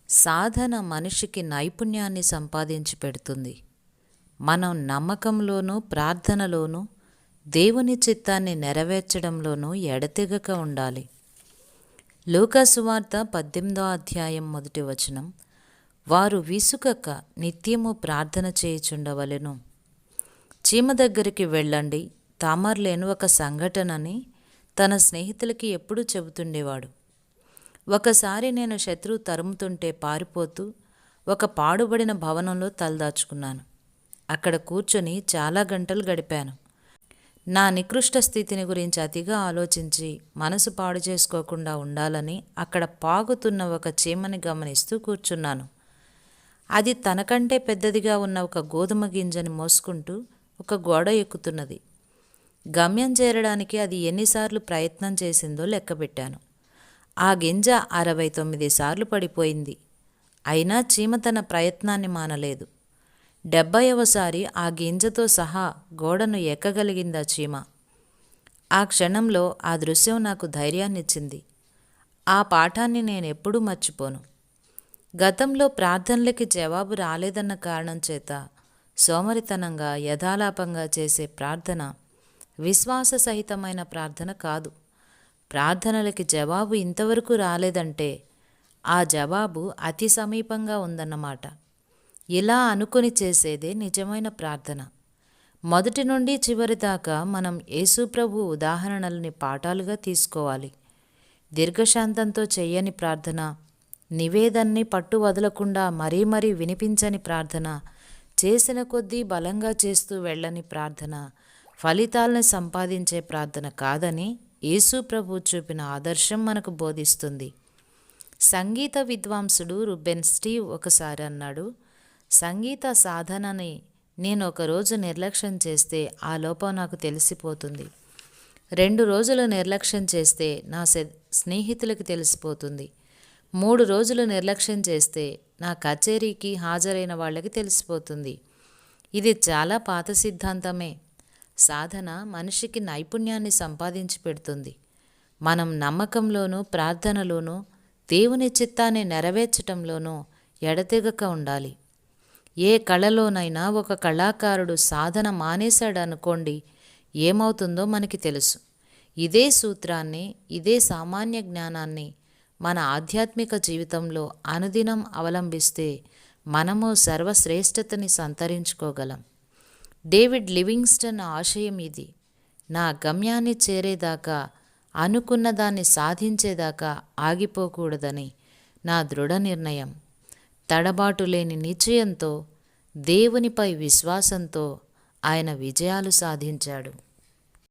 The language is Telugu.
సాధన మనిషికి నైపుణ్యాన్ని సంపాదించి పెడుతుంది. మనం నమ్మకంలోనూ ప్రార్థనలోనూ దేవుని చిత్తాన్ని నెరవేర్చడంలోనూ ఎడతెగక ఉండాలి. లూకా సువార్త 18వ అధ్యాయం 1వ వచనం, వారు విసుకక నిత్యము ప్రార్థన చేయుచుండవలెను. చీమ దగ్గరికి వెళ్ళండి తామరలేని ఒక సంఘటనని తన స్నేహితులకి ఎప్పుడూ చెబుతుండేవాడు. ఒకసారి నేను శత్రువు తరుముతుంటే పారిపోతూ ఒక పాడుబడిన భవనంలో తలదాచుకున్నాను. అక్కడ కూర్చొని చాలా గంటలు గడిపాను. నా నికృష్ట స్థితిని గురించి అతిగా ఆలోచించి మనసు పాడు చేసుకోకుండా ఉండాలని అక్కడ పాగుతున్న ఒక చీమని గమనిస్తూ కూర్చున్నాను. అది తనకంటే పెద్దదిగా ఉన్న ఒక గోధుమ గింజని మోసుకుంటూ ఒక గోడ ఎక్కుతున్నది. గమ్యం చేరడానికి అది ఎన్నిసార్లు ప్రయత్నం చేసిందో లెక్కబెట్టాను. ఆ గింజ 69 సార్లు పడిపోయింది. అయినా చీమ తన ప్రయత్నాన్ని మానలేదు. 70వసారి ఆ గింజతో సహా గోడను ఎక్కగలిగిందా చీమ. ఆ క్షణంలో ఆ దృశ్యం నాకు ధైర్యాన్నిచ్చింది. ఆ పాఠాన్ని నేనెప్పుడూ మర్చిపోను. గతంలో ప్రార్థనలకి జవాబు రాలేదన్న కారణం చేత సోమరితనంగా యథాలాపంగా చేసే ప్రార్థన విశ్వాస సహితమైన ప్రార్థన కాదు. ప్రార్థనలకి జవాబు ఇంతవరకు రాలేదంటే ఆ జవాబు అతి సమీపంగా ఉందన్నమాట. ఇలా అనుకుని చేసేదే నిజమైన ప్రార్థన. మొదటి నుండి చివరి దాకా మనం యేసుప్రభు ఉదాహరణల్ని పాఠాలుగా తీసుకోవాలి. దీర్ఘశాంతంతో చెయ్యని ప్రార్థన, నివేదన్ని పట్టు వదలకుండా మరీ మరీ వినిపించని ప్రార్థన, చేసిన కొద్దీ బలంగా చేస్తూ వెళ్ళని ప్రార్థన ఫలితాలను సంపాదించే ప్రార్థన కాదని యేసు ప్రభు చూపిన ఆదర్శం మనకు బోధిస్తుంది. సంగీత విద్వాంసుడు రుబెన్ స్టీవ్ ఒకసారి అన్నాడు, సంగీత సాధనని నేను ఒకరోజు నిర్లక్ష్యం చేస్తే ఆ లోపం నాకు తెలిసిపోతుంది. 2 రోజులు నిర్లక్ష్యం చేస్తే నా స్నేహితులకి తెలిసిపోతుంది. 3 రోజులు నిర్లక్ష్యం చేస్తే నా కచేరీకి హాజరైన వాళ్ళకి తెలిసిపోతుంది. ఇది చాలా పాత సిద్ధాంతమే. సాధన మనిషికి నైపుణ్యాన్ని సంపాదించి పెడుతుంది. మనం నమ్మకంలోనూ ప్రార్థనలోనూ దేవుని చిత్తాన్ని నెరవేర్చటంలోనూ ఎడతెగక ఉండాలి. ఏ కళలోనైనా ఒక కళాకారుడు సాధన మానేశాడనుకోండి, ఏమవుతుందో మనకి తెలుసు. ఇదే సూత్రాన్ని, ఇదే సామాన్య జ్ఞానాన్ని మన ఆధ్యాత్మిక జీవితంలో అనుదినం అవలంబిస్తే మనము సర్వశ్రేష్టతని సంతరించుకోగలం. డేవిడ్ లివింగ్స్టన్ ఆశయం ఇది. నా గమ్యాన్ని చేరేదాకా, అనుకున్న దాన్ని సాధించేదాకా ఆగిపోకూడదని నా దృఢ నిర్ణయం. తడబాటు లేని నిశ్చయంతో, దేవునిపై విశ్వాసంతో ఆయన విజయాలు సాధించాడు.